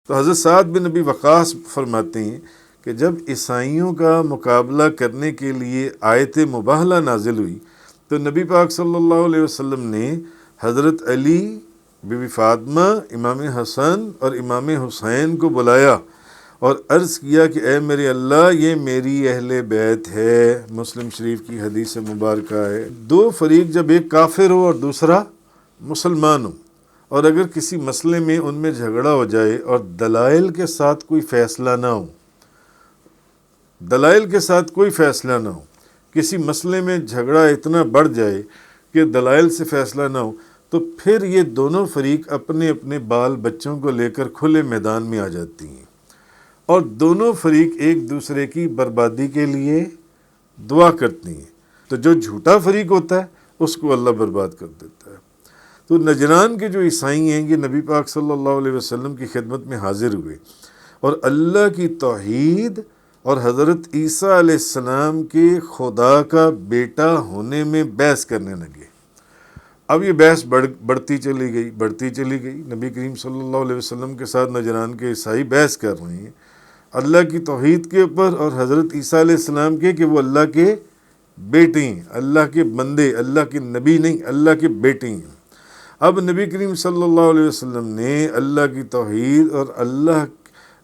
تو حضرت سعد بن نبی وقاص فرماتے ہیں کہ جب عیسائیوں کا مقابلہ کرنے کے لیے آیت مباہلہ نازل ہوئی تو نبی پاک صلی اللہ علیہ وسلم نے حضرت علی، بی بی فاطمہ، امام حسن اور امام حسین کو بلایا اور عرض کیا کہ اے میرے اللہ، یہ میری اہل بیت ہے۔ مسلم شریف کی حدیث مبارکہ ہے، دو فریق جب ایک کافر ہو اور دوسرا مسلمان ہو، اور اگر کسی مسئلے میں ان میں جھگڑا ہو جائے اور دلائل کے ساتھ کوئی فیصلہ نہ ہو، دلائل کے ساتھ کوئی فیصلہ نہ ہو، کسی مسئلے میں جھگڑا اتنا بڑھ جائے کہ دلائل سے فیصلہ نہ ہو، تو پھر یہ دونوں فریق اپنے اپنے بال بچوں کو لے کر کھلے میدان میں آ جاتی ہیں اور دونوں فریق ایک دوسرے کی بربادی کے لیے دعا کرتی ہیں۔ تو جو جھوٹا فریق ہوتا ہے اس کو اللہ برباد کر دیتا ہے۔ تو نجران کے جو عیسائی ہیں، یہ نبی پاک صلی اللہ علیہ وسلم کی خدمت میں حاضر ہوئے اور اللہ کی توحید اور حضرت عیسیٰ علیہ السلام کے خدا کا بیٹا ہونے میں بحث کرنے لگے۔ اب یہ بحث بڑھتی چلی گئی۔ نبی کریم صلی اللہ علیہ وسلم کے ساتھ نجران کے عیسائی بحث کر رہے ہیں اللہ کی توحید کے اوپر اور حضرت عیسیٰ علیہ السلام کے کہ وہ اللہ کے بیٹے ہیں، اللہ کے بندے، اللہ کے نبی نہیں، اللہ کے بیٹے ہیں۔ اب نبی کریم صلی اللہ علیہ وسلم نے اللہ کی توحید اور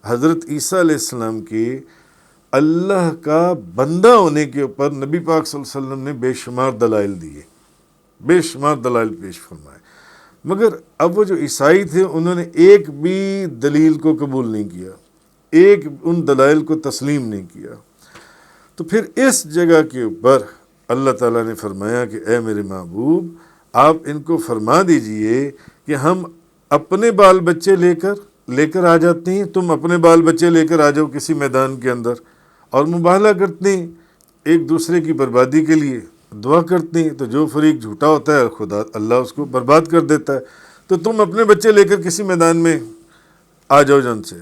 حضرت عیسیٰ علیہ السلام کے اللہ کا بندہ ہونے کے اوپر نبی پاک صلی اللہ علیہ وسلم نے بے شمار دلائل دیے، بے شمار دلائل پیش فرمائے، مگر اب وہ جو عیسائی تھے انہوں نے ایک بھی دلیل کو قبول نہیں کیا، ایک ان دلائل کو تسلیم نہیں کیا۔ تو پھر اس جگہ کے اوپر اللہ تعالیٰ نے فرمایا کہ اے میرے محبوب، آپ ان کو فرما دیجئے کہ ہم اپنے بال بچے لے کر آ جاتے ہیں، تم اپنے بال بچے لے کر آ جاؤ کسی میدان کے اندر، اور مباہلہ کرتے ہیں ایک دوسرے کی بربادی کے لیے دعا کرتے ہیں۔ تو جو فریق جھوٹا ہوتا ہے خدا اللہ اس کو برباد کر دیتا ہے۔ تو تم اپنے بچے لے کر کسی میدان میں آ جاؤ جن سے،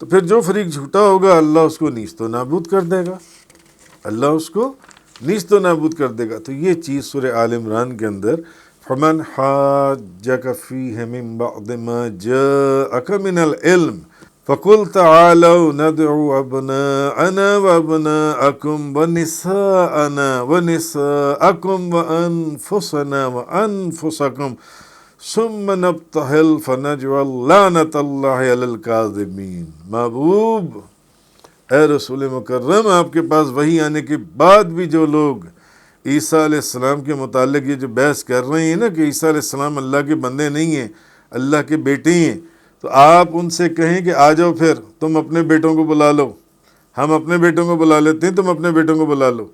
تو پھر جو فریق جھوٹا ہوگا اللہ اس کو نیست و نابود کر دے گا، اللہ اس کو نیست و نابود کر دے گا۔ تو یہ چیز سورہ آل عمران کے اندر فَمَنْ حَاجَّكَ فِيهِ مِنْ بَعْدِ مَا جَاءَكَ مِنَ الْعِلْمِ فَقُلْ تَعَالَوْا نَدْعُ أَبْنَاءَنَا وَأَبْنَاءَكُمْ وَنِسَاءَنَا وَنِسَاءَكُمْ وَأَنفُسَنَا وَأَنفُسَكُمْ ثُمَّ نَبْتَهِلْ فَنَجْعَلْ لَعْنَةَ اللَّهِ عَلَى الْكَاذِبِينَ۔ محبوب، اے رسول مکرم، آپ کے پاس وحی آنے کے بعد بھی جو لوگ عیسیٰ علیہ السلام کے متعلق یہ جو بحث کر رہے ہیں نا کہ عیسیٰ علیہ السلام اللہ کے بندے نہیں ہیں، اللہ کے بیٹے ہیں، تو آپ ان سے کہیں کہ آ جاؤ، پھر تم اپنے بیٹوں کو بلا لو، ہم اپنے بیٹوں کو بلا لیتے ہیں، تم اپنے بیٹوں کو بلا لو،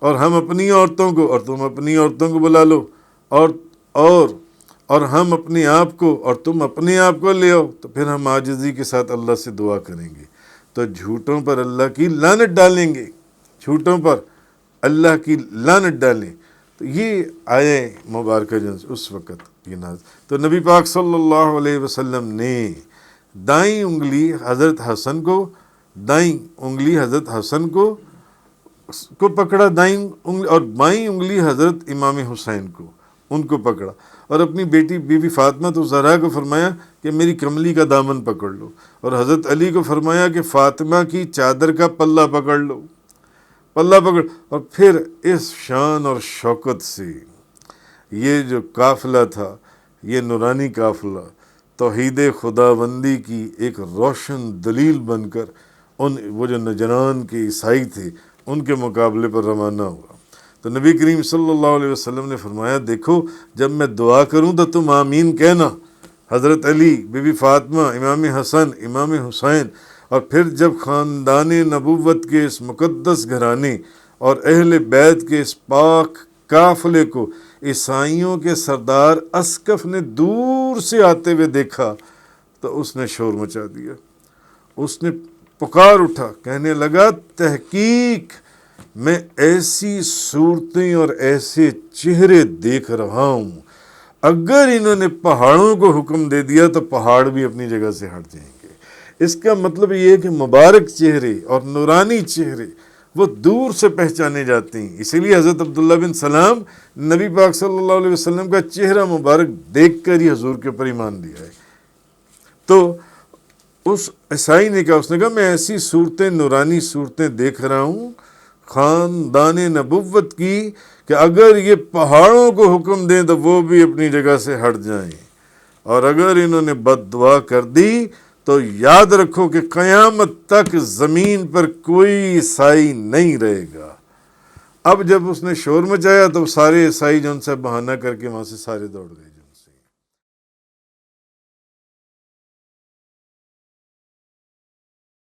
اور ہم اپنی عورتوں کو اور تم اپنی عورتوں کو بلا لو، اور ہم اپنے آپ کو اور تم اپنے آپ کو لے آؤ، تو پھر ہم عاجزی کے ساتھ اللہ سے دعا کریں گے۔ تو جھوٹوں پر اللہ کی لعنت ڈالیں گے، جھوٹوں پر اللہ کی لعنت ڈالیں۔ تو یہ آیے مبارکہ جو اس وقت یہ نازل، تو نبی پاک صلی اللہ علیہ وسلم نے دائیں انگلی حضرت حسن کو پکڑا، دائیں انگلی، اور بائیں انگلی حضرت امام حسین کو، ان کو پکڑا، اور اپنی بیٹی بی بی فاطمہ تو زہرا کو فرمایا کہ میری کملی کا دامن پکڑ لو، اور حضرت علی کو فرمایا کہ فاطمہ کی چادر کا پلہ پکڑ لو، اور پھر اس شان اور شوکت سے یہ جو قافلہ تھا، یہ نورانی قافلہ توحید خداوندی کی ایک روشن دلیل بن کر وہ جو نجران کے عیسائی تھے ان کے مقابلے پر روانہ ہوا۔ تو نبی کریم صلی اللہ علیہ وسلم نے فرمایا، دیکھو جب میں دعا کروں تو تم آمین کہنا، حضرت علی، بی بی فاطمہ، امام حسن، امام حسین، اور پھر جب خاندان نبوت کے اس مقدس گھرانے اور اہل بیت کے اس پاک قافلے کو عیسائیوں کے سردار اسقف نے دور سے آتے ہوئے دیکھا تو اس نے شور مچا دیا، اس نے پکار اٹھا، کہنے لگا تحقیق میں ایسی صورتیں اور ایسے چہرے دیکھ رہا ہوں، اگر انہوں نے پہاڑوں کو حکم دے دیا تو پہاڑ بھی اپنی جگہ سے ہٹ جائیں گے۔ اس کا مطلب یہ ہے کہ مبارک چہرے اور نورانی چہرے وہ دور سے پہچانے جاتے ہیں۔ اسی لیے حضرت عبداللہ بن سلام نبی پاک صلی اللہ علیہ وسلم کا چہرہ مبارک دیکھ کر ہی حضور کے اوپر ایمان لیا ہے۔ تو اس عیسائی نے کہا، اس نے کہا میں ایسی صورتیں، نورانی صورتیں دیکھ رہا ہوں خاندان نبوت کی کہ اگر یہ پہاڑوں کو حکم دیں تو وہ بھی اپنی جگہ سے ہٹ جائیں، اور اگر انہوں نے بد دعا کر دی تو یاد رکھو کہ قیامت تک زمین پر کوئی عیسائی نہیں رہے گا۔ اب جب اس نے شور مچایا تو سارے عیسائی جو ان سے بہانہ کر کے وہاں سے سارے دوڑ گئے۔